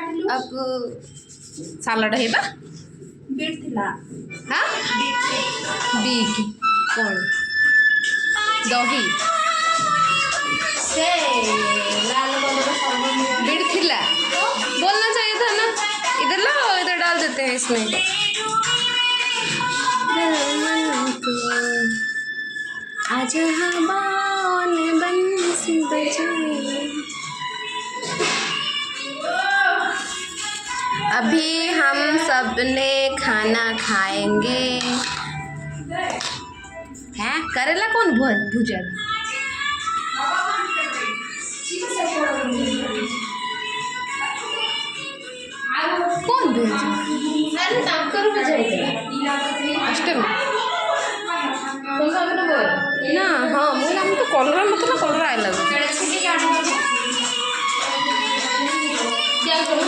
अब सालाड है बा बीट थिला हाँ बीट कौन दही से लाल कलर का बीट थिला बोलना चाहिए था ना इधर लाओ इधर डाल देते हैं इसमें आज हवाओं ने बंसी बजाई। अभी हम सब ने खाना खाएंगे हैं करेला कौन भुजेगा कौन भेजेगा अरे ताकर बजाएगा अष्टमी तुम सब ना बोल ना हाँ बोला हम तो कॉलरा मतलब ना कॉलरा आए लगे क्या करूं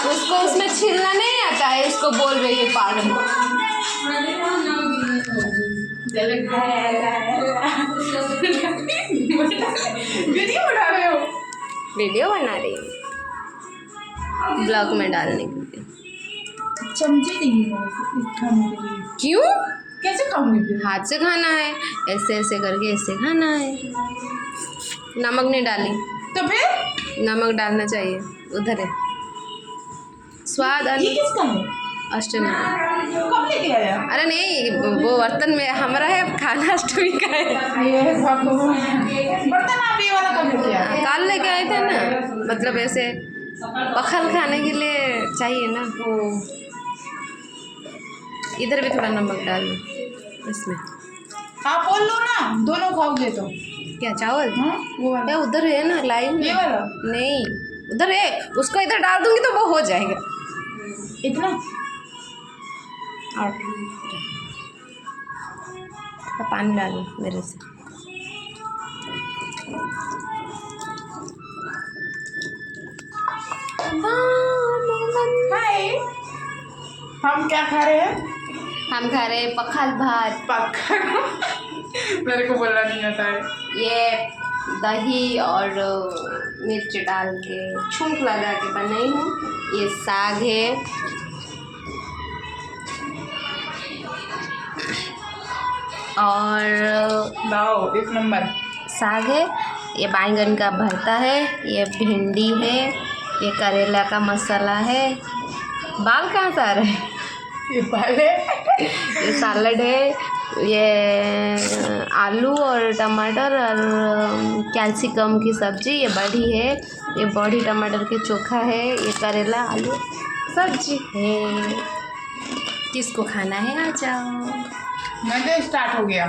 उसको उसमें छीलना नहीं आता है उसको बोल रही है पागल वीडियो बना रहे हो वीडियो बना रही हूँ ब्लॉग में डालने के लिए चमचे देंगे खाने के लिए क्यों कैसे खाऊंगी फिर हाथ से खाना है ऐसे ऐसे करके ऐसे खाना है नमक नहीं डाली तो फिर नमक डालना चाहिए उधर है स्वाद ये किसका है अष्टमी कब लेके आया अरे नहीं वो बर्तन में हमारा है खाना अष्टमी का है ये भगवान बर्तन आप ये वाला कब लेके आया काल लेके आए थे ना मतलब ऐसे पखल खाने के लिए चाहिए ना इधर भी थोड़ा नमक डाल दो इसमें आप बोल लो ना दोनों खाओगे तो क्या चावल हाँ वो वाला क्या उधर है ना लाइव ये वाला नहीं उधर है उसको इधर डाल दूंगी तो वो हो जाएगा इतना और पानी डालो मेरे से हाय हम क्या खा रहे हैं हम खा रहे हैं पखल भात पक्का मेरे को बोलना नहीं आता है ये दही और मिर्च डाल के छूंक लगा के बनाई हूँ ये साग है और लाओ एक नंबर साग है ये बैंगन का भरता है ये भिंडी है ये करेला का मसाला है बाल कहाँ से आ रहे हैं ये पहले ये सैलड है ये आलू और टमाटर और कैल्शियम की सब्ज़ी ये बड़ी है ये बड़ी टमाटर के चोखा है ये करेला आलू सब्जी है किसको खाना है आ जाओ मैं तो स्टार्ट हो गया